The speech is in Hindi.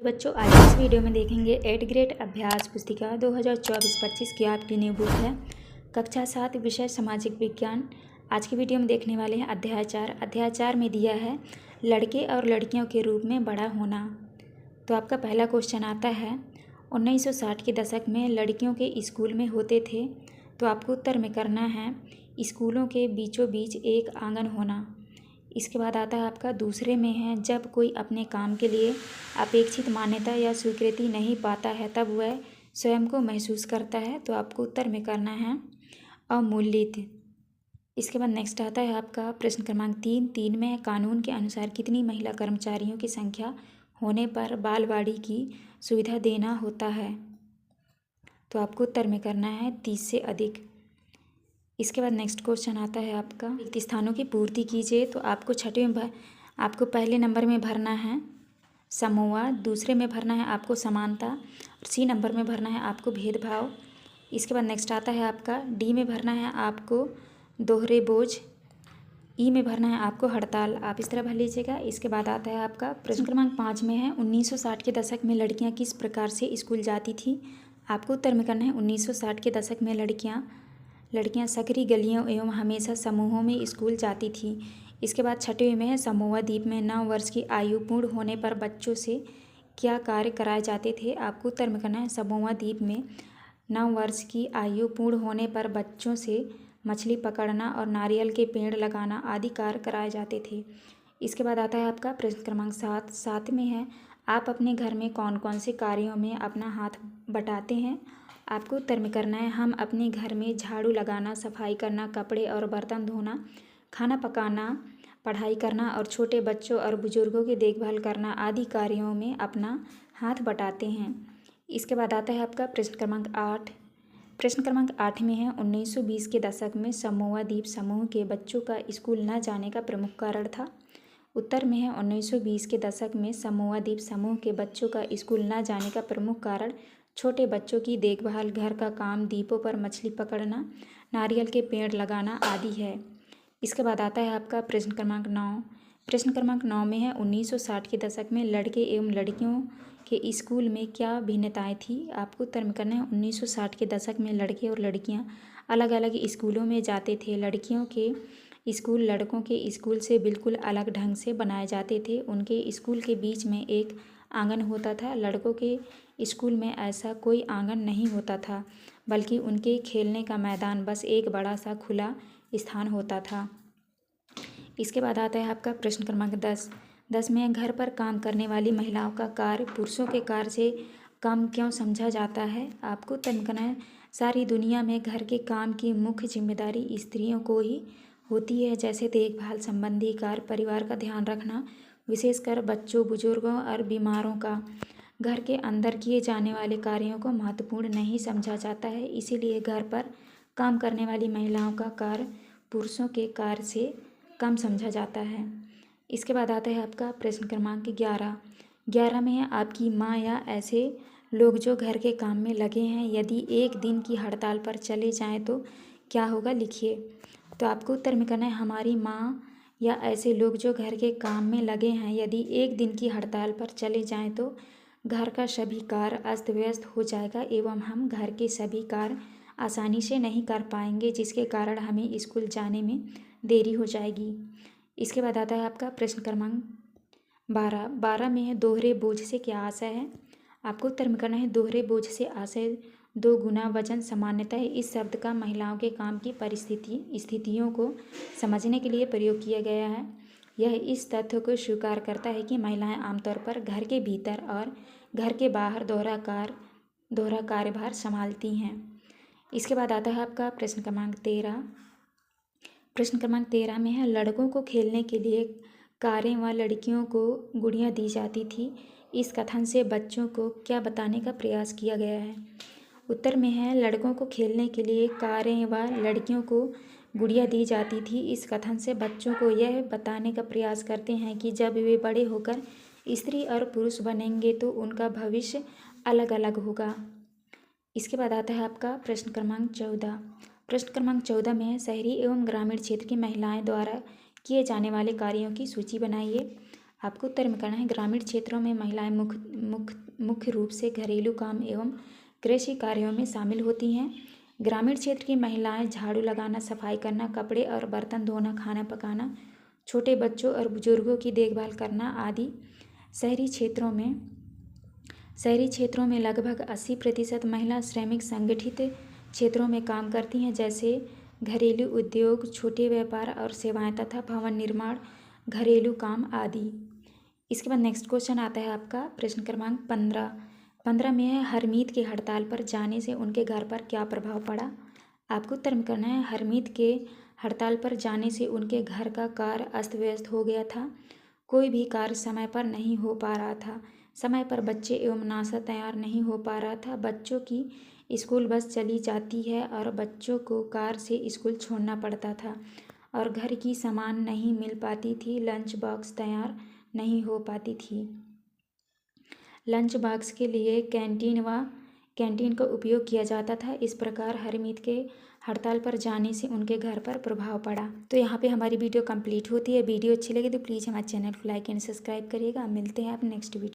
बच्चों, आज इस वीडियो में देखेंगे 8th ग्रेड अभ्यास पुस्तिका 2024-25 की आपकी न्यू बुक है कक्षा 7 विषय सामाजिक विज्ञान। आज की वीडियो में देखने वाले हैं अध्याय 4। अध्याय 4 में दिया है लड़के और लड़कियों के रूप में बड़ा होना। तो आपका पहला क्वेश्चन आता है 1960 के दशक में लड़कियों के स्कूल में होते थे। तो आपको उत्तर में करना है स्कूलों के बीचों बीच एक आंगन होना। इसके बाद आता है आपका दूसरे में है जब कोई अपने काम के लिए अपेक्षित मान्यता या स्वीकृति नहीं पाता है तब वह स्वयं को महसूस करता है। तो आपको उत्तर में करना है अवमूल्यित। इसके बाद नेक्स्ट आता है आपका प्रश्न क्रमांक 3 में है कानून के अनुसार कितनी महिला कर्मचारियों की संख्या होने पर बालवाड़ी की सुविधा देना होता है। तो आपको उत्तर में करना है 30 से अधिक। इसके बाद नेक्स्ट क्वेश्चन आता है आपका रिक्त स्थानों की पूर्ति कीजिए। तो आपको छठवें में आपको पहले नंबर में भरना है समूह, दूसरे में भरना है आपको समानता और सी नंबर में भरना है आपको भेदभाव। इसके बाद नेक्स्ट आता है आपका डी में भरना है आपको दोहरे बोझ, ई में भरना है आपको हड़ताल। आप इस तरह भर लीजिएगा। इसके बाद आता है आपका प्रश्न क्रमांक 5 में है 1960 के दशक में लड़कियां किस प्रकार से स्कूल जाती थी। आपको उत्तर में करना है 1960 के दशक में लड़कियां सकरी गलियों एवं हमेशा समूहों में स्कूल जाती थी। इसके बाद छठवें में है समोआ द्वीप में 9 वर्ष की आयु पूर्ण होने पर बच्चों से क्या कार्य कराए जाते थे। आपको उत्तर में करना है समोआ द्वीप में 9 वर्ष की आयु पूर्ण होने पर बच्चों से मछली पकड़ना और नारियल के पेड़ लगाना आदि कार्य कराए जाते थे। इसके बाद आता है आपका प्रश्न क्रमांक 7 में है आप अपने घर में कौन कौन से कार्यों में अपना हाथ बटाते हैं। आपको उत्तर में करना है हम अपने घर में झाड़ू लगाना, सफाई करना, कपड़े और बर्तन धोना, खाना पकाना, पढ़ाई करना और छोटे बच्चों और बुजुर्गों की देखभाल करना आदि कार्यों में अपना हाथ बटाते हैं। इसके बाद आता है आपका प्रश्न क्रमांक 8। प्रश्न क्रमांक 8 में है 1920 के दशक में समोआ द्वीप समूह के बच्चों का स्कूल न जाने का प्रमुख कारण था। उत्तर में है 1920 के दशक में समोआ द्वीप समूह के बच्चों का स्कूल न जाने का प्रमुख कारण छोटे बच्चों की देखभाल, घर का काम, द्वीपों पर मछली पकड़ना, नारियल के पेड़ लगाना आदि है। इसके बाद आता है आपका प्रश्न क्रमांक 9। प्रश्न क्रमांक 9 में है 1960 के दशक में लड़के एवं लड़कियों के स्कूल में क्या भिन्नताएं थी। आपको उत्तर में करना है 1960 के दशक में लड़के और लड़कियां अलग अलग स्कूलों में जाते थे। लड़कियों के स्कूल लड़कों के स्कूल से बिल्कुल अलग ढंग से बनाए जाते थे। उनके स्कूल के बीच में एक आंगन होता था। लड़कों के स्कूल में ऐसा कोई आंगन नहीं होता था, बल्कि उनके खेलने का मैदान बस एक बड़ा सा खुला स्थान होता था। इसके बाद आता है आपका प्रश्न क्रमांक 10 में घर पर काम करने वाली महिलाओं का कार्य पुरुषों के कार्य से कम क्यों समझा जाता है। आपको उत्तर करना है सारी दुनिया में घर के काम की मुख्य जिम्मेदारी स्त्रियों को ही होती है, जैसे देखभाल संबंधी कार्य, परिवार का ध्यान रखना, विशेषकर बच्चों, बुजुर्गों और बीमारों का। घर के अंदर किए जाने वाले कार्यों को महत्वपूर्ण नहीं समझा जाता है, इसीलिए घर पर काम करने वाली महिलाओं का कार्य पुरुषों के कार्य से कम समझा जाता है। इसके बाद आता है आपका प्रश्न क्रमांक 11 में है आपकी माँ या ऐसे लोग जो घर के काम में लगे हैं यदि एक दिन की हड़ताल पर चले जाएं तो क्या होगा, लिखिए। तो आपको उत्तर में करना है हमारी माँ या ऐसे लोग जो घर के काम में लगे हैं यदि एक दिन की हड़ताल पर चले जाएं तो घर का सभी कार्य अस्त व्यस्त हो जाएगा एवं हम घर के सभी कार्य आसानी से नहीं कर पाएंगे, जिसके कारण हमें स्कूल जाने में देरी हो जाएगी। इसके बाद आता है आपका प्रश्न क्रमांक 12 में है दोहरे बोझ से क्या आशय है। आपको उत्तर में करना है दोहरे बोझ से आशय 2 गुना वजन सामान्यतः इस शब्द का महिलाओं के काम की स्थितियों को समझने के लिए प्रयोग किया गया है। यह इस तथ्य को स्वीकार करता है कि महिलाएं आमतौर पर घर के भीतर और घर के बाहर दोहरा कार्यभार संभालती हैं। इसके बाद आता है आपका प्रश्न क्रमांक 13। प्रश्न क्रमांक 13 में है लड़कों को खेलने के लिए कारें व लड़कियों को गुड़ियाँ दी जाती थी। इस कथन से बच्चों को क्या बताने का प्रयास किया गया है। उत्तर में है लड़कों को खेलने के लिए कारें व लड़कियों को गुड़ियाँ दी जाती थी। इस कथन से बच्चों को यह बताने का प्रयास करते हैं कि जब वे बड़े होकर स्त्री और पुरुष बनेंगे तो उनका भविष्य अलग अलग होगा। इसके बाद आता है आपका प्रश्न क्रमांक 14। प्रश्न क्रमांक 14 में है शहरी एवं ग्रामीण क्षेत्र की महिलाएं द्वारा किए जाने वाले कार्यों की सूची बनाइए। आपको उत्तर में करना है ग्रामीण क्षेत्रों में महिलाएं मुख्य रूप से घरेलू काम एवं कृषि कार्यों में शामिल होती हैं। ग्रामीण क्षेत्र की महिलाएं झाड़ू लगाना, सफाई करना, कपड़े और बर्तन धोना, खाना पकाना, छोटे बच्चों और बुजुर्गों की देखभाल करना आदि। शहरी क्षेत्रों में लगभग 80% महिला श्रमिक संगठित क्षेत्रों में काम करती हैं, जैसे घरेलू उद्योग, छोटे व्यापार और सेवाएं तथा भवन निर्माण, घरेलू काम आदि। इसके बाद नेक्स्ट क्वेश्चन आता है आपका प्रश्न क्रमांक 15 में है हरमीत के हड़ताल पर जाने से उनके घर पर क्या प्रभाव पड़ा। आपको उत्तर में करना है हरमीत के हड़ताल पर जाने से उनके घर का कार्य अस्त व्यस्त हो गया था। कोई भी कार्य समय पर नहीं हो पा रहा था। समय पर बच्चे एवं नाश्ता तैयार नहीं हो पा रहा था। बच्चों की स्कूल बस चली जाती है और बच्चों को कार से स्कूल छोड़ना पड़ता था और घर की सामान नहीं मिल पाती थी। लंच बॉक्स तैयार नहीं हो पाती थी। लंच बॉक्स के लिए कैंटीन का उपयोग किया जाता था। इस प्रकार हरमीत के हड़ताल पर जाने से उनके घर पर प्रभाव पड़ा। तो यहाँ पे हमारी वीडियो कंप्लीट होती है। वीडियो अच्छी लगे तो प्लीज़ हमारे चैनल को लाइक एंड सब्सक्राइब करिएगा। मिलते हैं आप नेक्स्ट वीडियो।